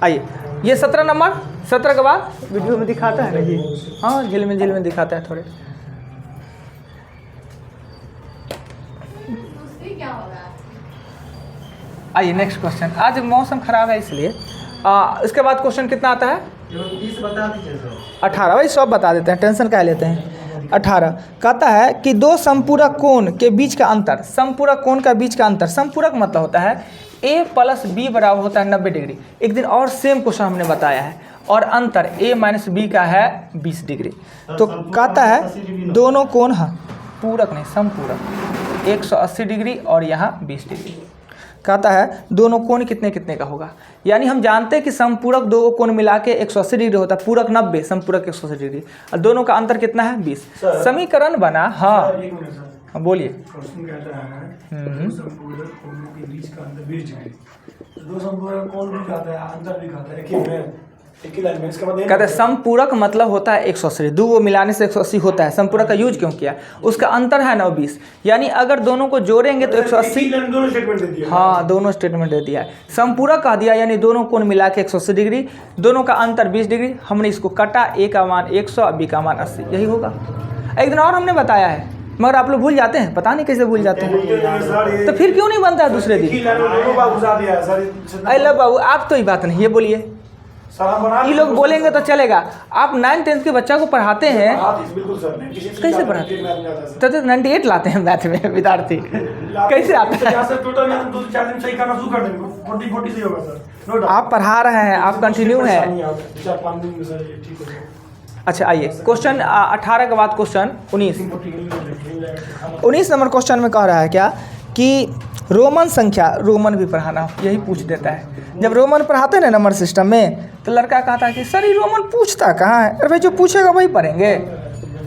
आइए ये 17 नंबर, 17 के बाद वीडियो में दिखाता है ना जी। हाँ झिल में दिखाता है थोड़े। दूसरी क्या हो रहा है? आइए नेक्स्ट क्वेश्चन। आज मौसम खराब है इसलिए इसके बाद क्वेश्चन कितना आता है 20 बता दीजिए सर। 18। भाई सब बता देते हैं, टेंशन क्या लेते हैं। 18 कहता है कि दो समपूरक कोण के बीच का अंतर, समपूरक कोण का बीच का अंतर, समपूरक मतलब होता है a प्लस बी बराबर होता है 90 डिग्री। एक दिन और सेम क्वेश्चन हमने बताया है, और अंतर a माइनस बी का है 20 डिग्री। तो कहता है दोनों कोण, हाँ पूरक नहीं समपूरक, 180 डिग्री और यहाँ 20 डिग्री। कहता है दोनों कोण कितने कितने का होगा। यानी हम जानते हैं कि समपूरक दो कोण मिला के 180 डिग्री होता है, पूरक 90, समपूरक 180 डिग्री, और दोनों का अंतर कितना है 20। समीकरण बना। हाँ एक मिनट सर, हाँ बोलिए। क्वेश्चन कहता है दो समपूरक कोणों के बीच का अंतर 20 डिग्री। दो समपूरक कोण भी कहता है, अंतर भी कहता है, एक ही लाइन में। इसका मतलब कहते हैं समपूरक मतलब होता है 180, दो को मिलाने से 180 होता है। समपूरक का यूज क्यों किया, उसका अंतर है 9 20, यानी अगर दोनों को जोड़ेंगे तो 180। दोनों स्टेटमेंट दे दिया। हाँ दोनों स्टेटमेंट दे दिया है। समपूरक कह दिया यानी दोनों कोण मिला के 180 डिग्री, दोनों का अंतर 20 डिग्री। हमने इसको काटा, a का मान 100 और b का मान 80, यही होगा। एक दिन और हमने बताया है मगर आप लोग भूल जाते हैं, पता नहीं कैसे भूल जाते हैं। तो फिर क्यों नहीं बनता है दूसरे दिन। अरे बाबू आप तो ही बात नहीं, ये बोलिए। ये लोग बोलेंगे तो चलेगा। आप 9th 10th के बच्चा को पढ़ाते हैं, कैसे पढ़ाते हैं। तो 98 लाते हैं मैथ में विद्यार्थी, कैसे आता है। आप पढ़ा रहे हैं, आप कंटिन्यू है। अच्छा आइए क्वेश्चन 18 के बाद क्वेश्चन 19 नंबर क्वेश्चन में कह रहा है क्या कि रोमन संख्या, रोमन भी पढ़ाना यही पूछ देता है। जब रोमन पढ़ाते हैं ना नंबर सिस्टम में, तो लड़का कहता है कि सर ये रोमन पूछता कहाँ है। अरे भाई जो पूछेगा वही पढ़ेंगे,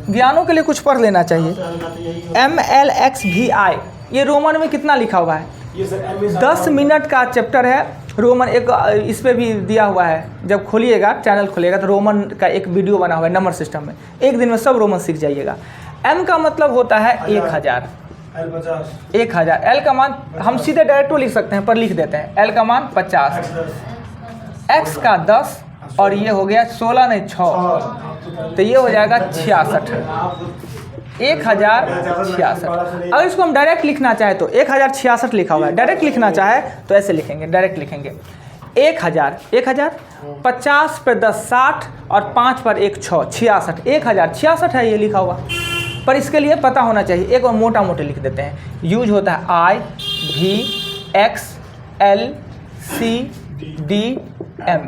ज्ञानों के लिए कुछ पढ़ लेना चाहिए। MLXVI ये रोमन में कितना लिखा हुआ है, 10 मिनट का चैप्टर है रोमन। एक इस पर भी दिया हुआ है, जब खोलिएगा चैनल खोलिएगा तो रोमन का एक वीडियो बना हुआ है नंबर सिस्टम में। एक दिन में सब रोमन सीख जाइएगा। M का मतलब होता है 1000, 1000। L का मान हम सीधे डायरेक्ट लिख सकते हैं पर लिख देते हैं, L का मान 50, X का 10 और ये हो गया 16 नहीं 6, तो ये हो जाएगा 66, 1066। अगर इसको हम डायरेक्ट लिखना चाहे तो 1066 लिखा हुआ है, डायरेक्ट लिखना चाहे तो ऐसे लिखेंगे, डायरेक्ट लिखेंगे 1000 50 पर 10 60 और 5 पर 1 6 66, 1066 है ये लिखा हुआ। पर इसके लिए पता होना चाहिए, एक और मोटा मोटे लिख देते हैं। यूज होता है IVXLCDM,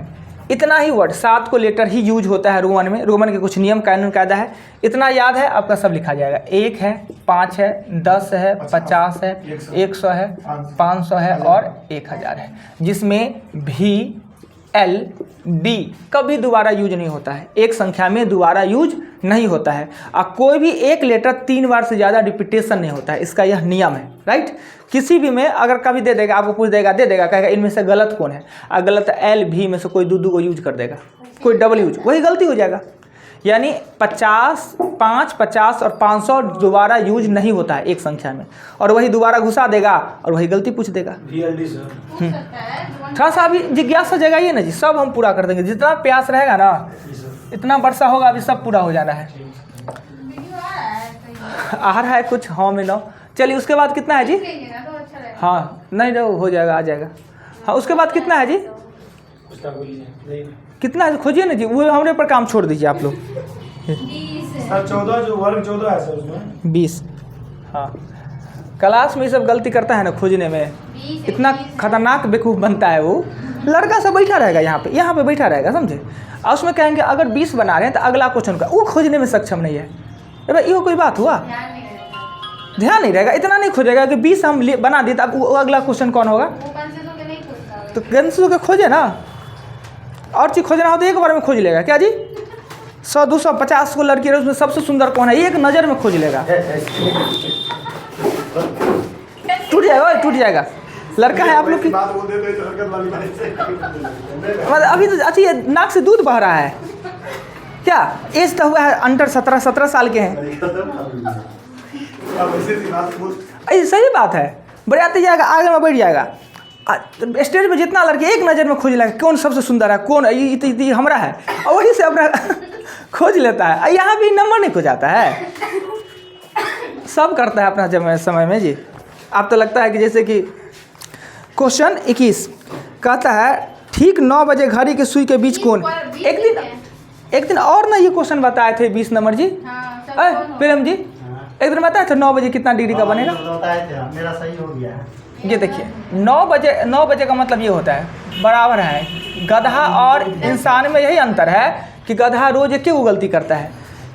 इतना ही वर्ड, 7 को लेटर ही यूज होता है रोमन में। रोमन के कुछ नियम कानून कायदा है, इतना याद है आपका सब लिखा जाएगा। 1 है, 5 है, 10 है, 50 है, 100 है, 500 है और 1000 है, जिसमें VLD कभी दोबारा यूज नहीं होता है, एक संख्या में दोबारा यूज नहीं होता है। और कोई भी एक लेटर 3 बार से ज़्यादा रिपीटेशन नहीं होता है, इसका यह नियम है, राइट। किसी भी में अगर कभी दे देगा, आपको पूछ देगा, दे देगा, कहेगा इनमें से गलत कौन है, और गलत LV में से कोई दो को यूज कर देगा, कोई डबल यूज, वही गलती हो जाएगा। यानी 50, 5, 50 और 500 दोबारा यूज नहीं होता है एक संख्या में, और वही दोबारा घुसा देगा और वही गलती पूछ देगा। DLD sir. पूछ सकता है। थोड़ा सा अभी जिज्ञासा जगाइए ना जी, सब हम पूरा कर देंगे, जितना प्यास रहेगा ना जी सर। इतना वर्षा होगा, अभी सब पूरा हो जाना है। वीडियो आ रहा है कहीं। आ रहा है कुछ, हाँ में लो। चलिए उसके बाद कितना है जी? देंगे ना तो अच्छा रहेगा। हाँ नहीं नहीं हो जाएगा, आ जाएगा। हाँ उसके बाद कितना है जी? उसका बोलिए नहीं कितना है खोजिए ना जी, वो हमारे पर काम छोड़ दीजिए आप लोग। 20 है। सर 14 जो वर्ग 14 है सर उसमें 20। हाँ क्लास में ये सब गलती करता है ना खोजने में, 20 इतना खतरनाक बेवकूफ़ बनता है वो। लड़का सब बैठा रहेगा यहाँ पे बैठा रहेगा, समझे, और उसमें कहेंगे अगर 20 बना रहे हैं तो अगला क्वेश्चन का वो खोजने में सक्षम नहीं है। भाई ये कोई बात हुआ? ध्यान नहीं रहेगा, इतना नहीं खोजेगा कि 20 हम बना दिए तो अब वो अगला क्वेश्चन कौन होगा? वो 500 के नहीं खोजता है। तो गंसू के खोजे ना, और चीज़ खोजना हो तो एक बार में खोज लेगा। क्या जी? 100, 200, 50 को लड़की है, उसमें सबसे सुंदर कौन है एक नज़र में खोज लेगा। टूट जाएगा, टूट जाएगा। लड़का है आप लोग की, मतलब अभी तो अच्छी नाक से दूध बह रहा है क्या? एज तो हुआ है अंडर 17 साल के हैं। ऐसी सही बात है, बड़े आते जाएगा आगे में बैठ जाएगा। स्टेज में जितना लड़के एक नज़र में खोज लेगा कौन सबसे सुंदर है, कौन ये हमारा है, और वहीं से अपना खोज लेता है। यहाँ भी नंबर नहीं खोजाता है, सब करता है अपना समय में जी। आप तो लगता है कि जैसे कि क्वेश्चन 21 कहता है ठीक 9 बजे घड़ी के सुई के बीच कौन? एक दिन और ना ये क्वेश्चन बताए थे 20 नंबर जी। प्रेम जी एक दिन बताए थे 9 बजे कितना डिग्री का बनेगा? मेरा सही हो गया है। ये देखिए 9 बजे का मतलब ये होता है बराबर है। गधा और इंसान में यही अंतर है कि गधा रोज क्यों गलती करता है।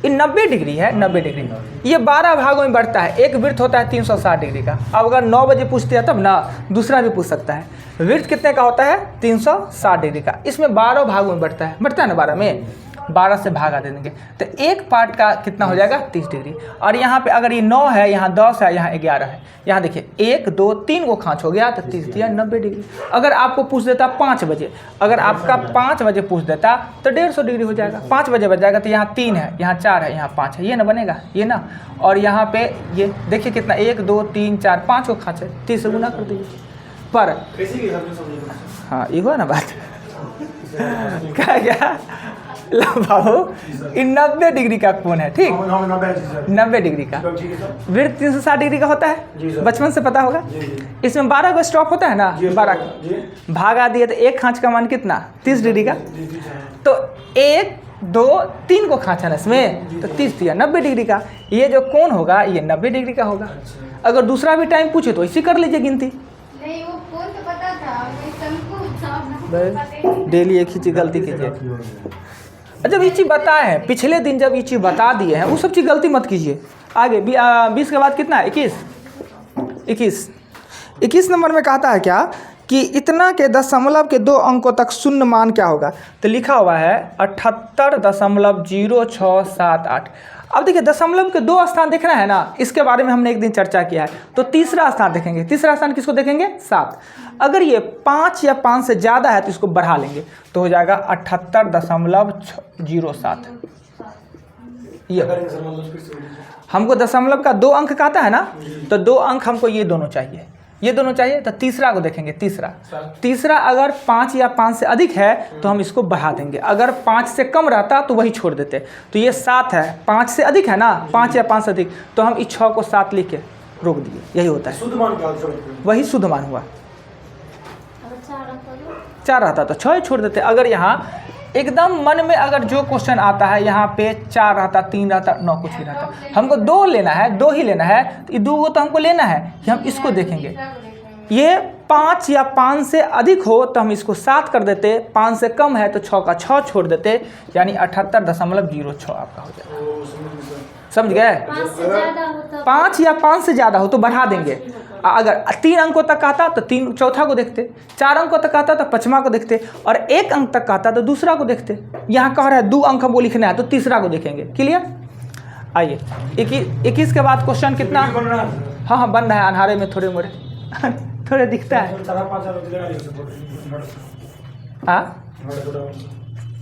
ये 90 डिग्री है, 90 डिग्री। ये 12 भागों में बढ़ता है, एक वृत्त होता है 360 डिग्री का। अब अगर 9 बजे पूछते हैं तब ना दूसरा भी पूछ सकता है। वृत्त कितने का होता है? 360 डिग्री का। इसमें 12 भागों में बढ़ता है ना 12 में, 12 से भागा दे देंगे तो एक पार्ट का कितना हो जाएगा? 30 डिग्री। और यहाँ पे अगर ये 9 है, यहाँ 10 है, यहाँ 11 है, यहाँ देखिए 1, 2, 3 को खाँच हो गया तो 30 दिया 90 डिग्री। अगर आपको पूछ देता 5 बजे, अगर आपका 5 बजे पूछ देता तो 150 डिग्री हो जाएगा। 5 बजे बच जाएगा तो यहाँ 3 है, यहाँ 4 है, यहाँ 5 है, ये ना बनेगा ये ना। और यहाँ पे ये देखिए कितना 1, 2, 3, 4, 5 को खाँच है, 30 से गुना कर दीजिए पर। हाँ ये हुआ ना बात। क्या बाबू इन 90 डिग्री का कौन है? ठीक 90 डिग्री का। वृत्त 360 डिग्री का होता है, बचपन से पता होगा। इसमें 12 का स्टॉप होता है ना, 12 का भागा दिए तो एक खाँच का मान कितना? 30 डिग्री का। तो 1, 2, 3 को खाँचा ना इसमें तो 30 दिया 90 डिग्री का। ये जो कौन होगा ये 90 डिग्री का होगा। अगर दूसरा भी टाइम पूछे तो इसी कर लीजिए गिनती। नहीं वो कौन तो पता था, वो डेली एक ही चीज़ गलती कीजिए। जब ये चीज़ बताए हैं पिछले दिन, जब ये चीज़ बता दिए हैं वो सब चीज़ गलती मत कीजिए। आगे 20 के बाद कितना है? 21 नंबर में कहता है क्या कि इतना के दशमलव के 2 अंकों तक शून्य मान क्या होगा? तो लिखा हुआ है 78.0678। अब देखिए दशमलव के 2 स्थान देखना है ना, इसके बारे में हमने एक दिन चर्चा किया है। तो तीसरा स्थान देखेंगे। तीसरा स्थान किसको देखेंगे? 7। अगर ये 5 या 5 से ज़्यादा है तो इसको बढ़ा लेंगे तो हो जाएगा 78.07। ये हमको दशमलव का 2 अंक कहता है ना, तो 2 अंक हमको ये दोनों चाहिए, ये दोनों चाहिए। तो तीसरा को देखेंगे। तीसरा अगर 5 या 5 से अधिक है तो हम इसको बढ़ा देंगे, अगर 5 से कम रहता तो वही छोड़ देते। तो ये 7 है, 5 से अधिक है ना, 5 या 5 से अधिक, तो हम इस 6 को 7 लिख के रोक दिए। यही होता है, शुद्ध मान क्या? वही शुद्ध मान हुआ। 4 रहता तो 6 ही छोड़ देते। अगर यहाँ एकदम मन में अगर जो क्वेश्चन आता है यहाँ पे 4 रहता, 3 रहता, 9 कुछ भी रहता, हमको 2 लेना है, 2 ही लेना है, तो ये 2 को तो हमको लेना है कि हम इसको देखेंगे। ये 5 या 5 से अधिक हो तो हम इसको 7 कर देते, 5 से कम है तो 6 का 6 छोड़ देते, यानी 78.06 आपका हो जाएगा। समझ गए? 5 या 5 से ज़्यादा हो तो बढ़ा देंगे। अगर 3 अंकों तक आता तो 3 चौथा को देखते, 4 अंकों तक आता तो 5वां को देखते, और 1 अंक तक आता तो दूसरा को देखते। यहाँ कह रहा है 2 अंक हमको लिखना है तो तीसरा को देखेंगे। क्लियर? आइए 21 के बाद क्वेश्चन कितना? हाँ बन रहा है अंधारे में, थोड़े मोड़े थोड़े दिखता है।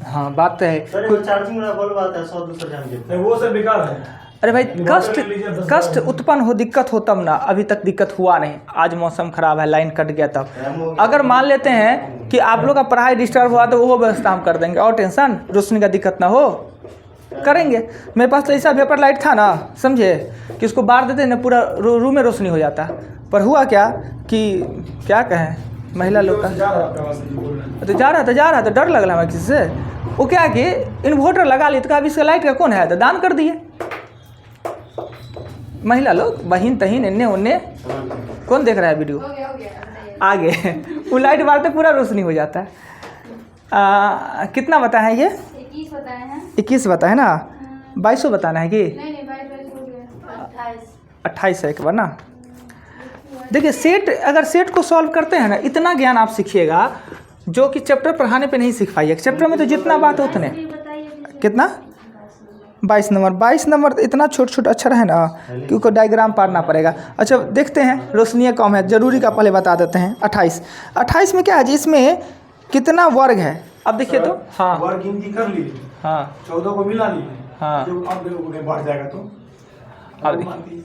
हाँ बात तो है। सर ये चार्जिंग वाला बल्ब आता है 100-200 जान के। नहीं, वो सब बेकार है। अरे भाई इन्वर्टर ले लीजिए, 10 कष्ट उत्पन्न हो, दिक्कत हो तब ना, अभी तक दिक्कत हुआ नहीं। आज मौसम खराब है, लाइन कट गया तब। अगर मान लेते हैं कि आप लोग का पढ़ाई डिस्टर्ब हुआ तो वो व्यवस्था हम कर देंगे, और टेंशन रोशनी का दिक्कत ना हो करेंगे। मेरे पास तो ऐसा वेपर लाइट था ना, समझे, कि उसको बार देते ना पूरा रूम में रोशनी हो जाता। पर हुआ क्या कि क्या कहें महिला लोग का, जा रहा है आपका आवाज़ नहीं बोल रहा है। तो जा रहा था डर लग रहा है किसी से। वो क्या कि इन्वर्टर लगा ली तो कहा इसका लाइट का कौन है, तो दान कर दिए महिला लोग, बहिन तहीन इन्ने उन्ने। कौन देख रहा है वीडियो हो गया बताइए। आगे वो लाइट मारते पूरा रोशनी हो जाता है। कितना बताए ये 21 बताए हैं। 21 बताए ना, 2200 बताना है कि नहीं 22 हो गया 28 है एक बार ना। देखिए सेट, अगर सेट को सॉल्व करते हैं ना, इतना ज्ञान आप सीखिएगा जो कि चैप्टर पढ़ाने पे नहीं सीख पाइए। चैप्टर में तो जितना बात हो उतने। कितना 22 नंबर, 22 नंबर इतना छोट अक्षर है ना कि उसको डायग्राम पारना पड़ेगा। अच्छा देखते हैं, रोशनी कम है, जरूरी का पहले बता देते हैं। 28 में क्या है जी, इसमें कितना वर्ग है अब देखिए तो। हाँ वर्ग गिनती कर ली, हाँ 14 को मिला नहीं। हाँ। जो अब बढ़ जाएगा तो अब अब मानती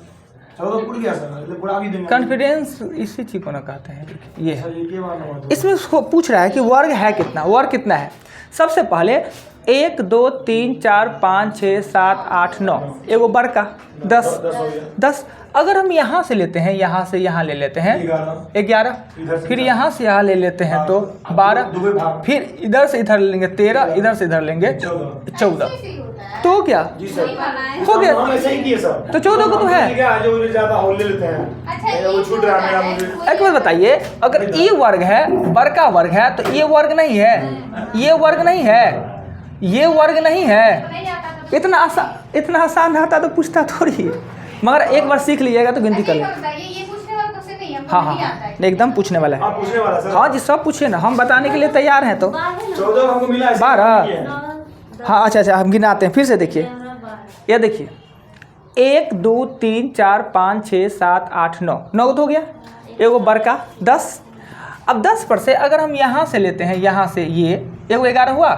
14 पूरी गया सर, मतलब पूरा भी देंगे। कॉन्फिडेंस इसी चीज़ को ना कहते हैं। देखिए ये अच्छा, है, ये के बार नंबर इसमें उसको पूछ रहा है कि वर्ग है कितना, वर्ग कितना है। सबसे पहले 1 2 3 4 5 6 7 8 9, एगो वर्ग का 10 हो गया। 10। अगर हम यहाँ से लेते हैं, यहाँ से यहाँ ले लेते हैं 11, 11, इधर से फिर इधर। यहाँ से यहाँ ले लेते हैं तो अब 12, दुबे भाग। फिर इधर से इधर लेंगे 13, इधर से इधर लेंगे 14। ऐसे ही होता है। तो क्या जी सर, नहीं माना है। हो गया। हम ऐसे ही किए सर। तो 14 को तो है। ठीक है, जो ज्यादा और ले लेते हैं। अच्छा ये वो छूट रहा है मेरा मुझे। एक बात बताइए, अगर ये वर्ग है, वर्ग का वर्ग है, तो ये वर्ग नहीं है, ये वर्ग नहीं है, ये वर्ग नहीं है। नहीं आता तो इतना आसान रहता तो पूछता थोड़ी, मगर एक बार सीख लीजिएगा तो गिनती कर ले। ये पूछने वाला तो से नहीं है, हाँ हाँ नहीं हाँ, आता है। एकदम पूछने वाला है। आप पूछने वाला सर। हाँ जी सब पूछिए ना, हम बताने के लिए तैयार हैं। तो 14 हमको मिला है। 12। हाँ अच्छा हम गिनाते हैं फिर से। देखिए ये देखिए 1 2 3 4 5 6 7 8 9, 9 तो हो गया। एगो वर्ग का 10। अब 10 पर से अगर हम यहाँ से लेते हैं, यहाँ से ये एगो 11 हुआ,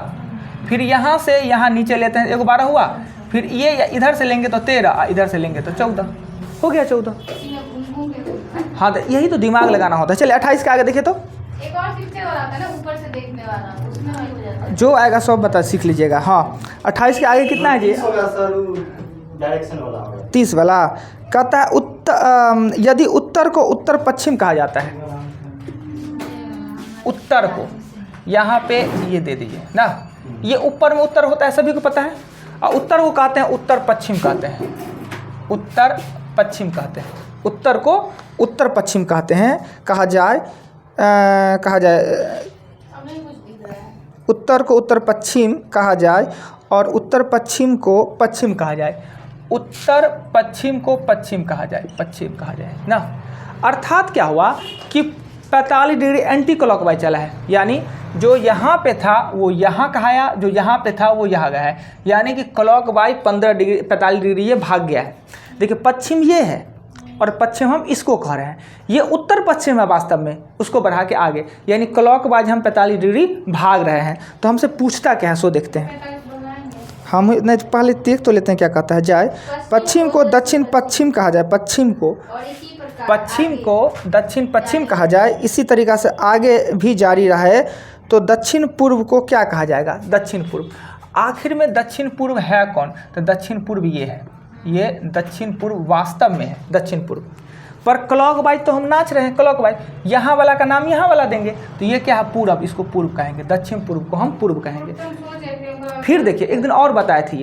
फिर यहाँ से यहाँ नीचे लेते हैं एगो 12 हुआ, फिर ये इधर से लेंगे तो 13, इधर से लेंगे तो 14 हो गया 14। इसी में घूम के हाँ तो यही तो दिमाग लगाना होता है। चलिए 28 के आगे देखिए तो, एक और सीखने वाला आता है ना, ऊपर से देखने वाला, उसमें वही हो जाता है। जो आएगा सब बता सीख लीजिएगा। हाँ 28 के आगे कितना है जी, 30 होगा सर, डायरेक्शन वाला होगा। 30 वाला कहता है यदि उत्तर को उत्तर पश्चिम कहा जाता है, उत्तर को यहाँ पे ये दे दीजिए ना, ये ऊपर में उत्तर होता है सभी को पता है, और उत्तर को कहते हैं उत्तर पश्चिम कहते हैं, उत्तर पश्चिम कहते हैं। उत्तर को उत्तर पश्चिम कहते हैं, कहा जाए अब नहीं कुछ दिख रहा है। उत्तर को उत्तर पश्चिम कहा जाए और उत्तर पश्चिम को पश्चिम कहा जाए, उत्तर पश्चिम को पश्चिम कहा जाए, पश्चिम कहा जाए ना। अर्थात क्या हुआ कि 45 डिग्री एंटी क्लॉकवाइज चला है, यानी जो यहाँ पे था वो यहाँ कहाया, जो यहाँ पे था वो यहाँ गया है, यानी कि क्लॉकवाइज 45 डिग्री ये भाग गया है। देखिए पश्चिम ये है और पश्चिम हम इसको कह रहे हैं, ये उत्तर पश्चिम है वास्तव में, उसको बढ़ा के आगे, यानी क्लॉकवाइज हम 45 डिग्री भाग रहे हैं। तो हमसे पूछता क्या है सो देखते हैं 45 बनाएंगे। हम। नहीं पहले देख तो लेते हैं क्या कहता है। जाए पश्चिम को दक्षिण पश्चिम कहा जाए, पश्चिम को और इसी प्रकार पश्चिम को दक्षिण पश्चिम कहा जाए, इसी तरीक़ा से आगे भी जारी रहे तो दक्षिण पूर्व को क्या कहा जाएगा, दक्षिण पूर्व। आखिर में दक्षिण पूर्व है कौन, तो दक्षिण पूर्व ये है, ये दक्षिण पूर्व वास्तव में है दक्षिण पूर्व। पर क्लॉकवाइज तो हम नाच रहे हैं, क्लॉकवाइज यहाँ वाला का नाम यहाँ वाला देंगे, तो ये क्या है पूर्व, इसको पूर्व कहेंगे, दक्षिण पूर्व को हम पूर्व कहेंगे। तुम सोच रहे थे फिर देखिए एक दिन और बताए थे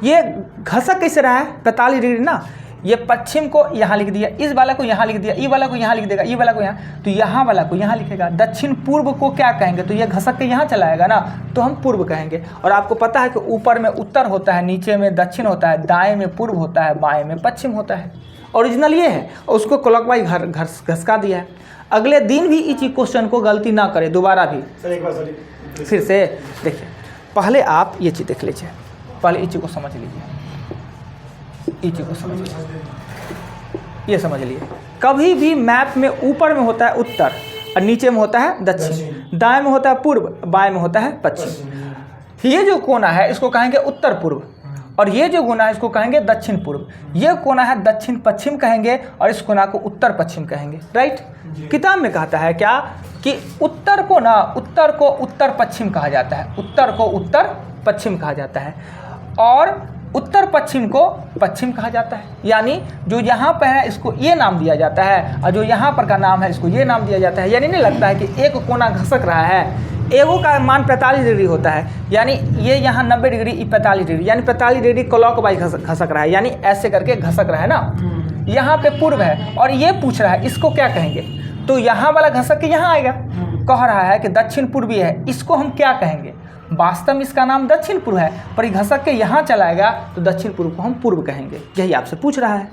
ये घसक कैसे रहा है 45 डिग्री ना, ये पश्चिम को यहाँ लिख दिया, इस वाला को यहाँ लिख दिया, ये वाला को यहाँ लिख देगा, ये वाला को यहाँ, तो यहाँ वाला को यहाँ लिखेगा। दक्षिण पूर्व को क्या कहेंगे, तो ये घसक के यहाँ चला आएगा ना, तो हम पूर्व कहेंगे। और आपको पता है कि ऊपर में उत्तर होता है, नीचे में दक्षिण होता है, दाएं में पूर्व होता है, बाएं में पश्चिम होता है। ओरिजिनल ये है, और उसको क्लॉकवाइज घसका दिया है। अगले दिन भी इसी क्वेश्चन को गलती ना करें दोबारा भी। सर एक बार सर फिर से देखिए, पहले आप ये चीज़ देख लीजिए, पहले इस चीज़ को समझ लीजिए, इस चीज़ को समझ लीजिए, ये समझ लिए। कभी भी मैप में ऊपर में होता है उत्तर और नीचे में होता है दक्षिण, दाएं में होता है पूर्व, बाएं में होता है पश्चिम। ये जो कोना है इसको कहेंगे उत्तर पूर्व, और ये जो कोना है इसको कहेंगे दक्षिण पूर्व। ये कोना है दक्षिण पश्चिम कहेंगे, और इस कोना को उत्तर पश्चिम कहेंगे। राइट। किताब में कहता है क्या कि उत्तर को उत्तर पश्चिम कहा जाता है, उत्तर को उत्तर पश्चिम कहा जाता है, और उत्तर पश्चिम को पश्चिम कहा जाता है। यानी जो यहाँ पर है इसको ये नाम दिया जाता है, और जो यहाँ पर का नाम है इसको ये नाम दिया जाता है। यानी नहीं लगता है कि एक कोना घसक रहा है, एगो का मान 45 डिग्री होता है, यानी ये यहाँ 90 डिग्री, 45 डिग्री, यानी 45 डिग्री क्लॉक वाइज घसक रहा है, यानी ऐसे करके घसक रहा है ना। यहाँ पे पूर्व है और ये पूछ रहा है इसको क्या कहेंगे, तो यहाँ वाला घसक के यहाँ आएगा। कह रहा है कि दक्षिण पूर्वी है, इसको हम क्या कहेंगे। वास्तव में इसका नाम दक्षिण पूर्व है, पर ये घसक के यहाँ चलाएगा तो दक्षिण पूर्व को हम पूर्व कहेंगे। यही आपसे पूछ रहा है।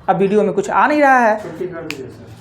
अब वीडियो में कुछ आ नहीं रहा है। छुट्टी कर दीजिए सर।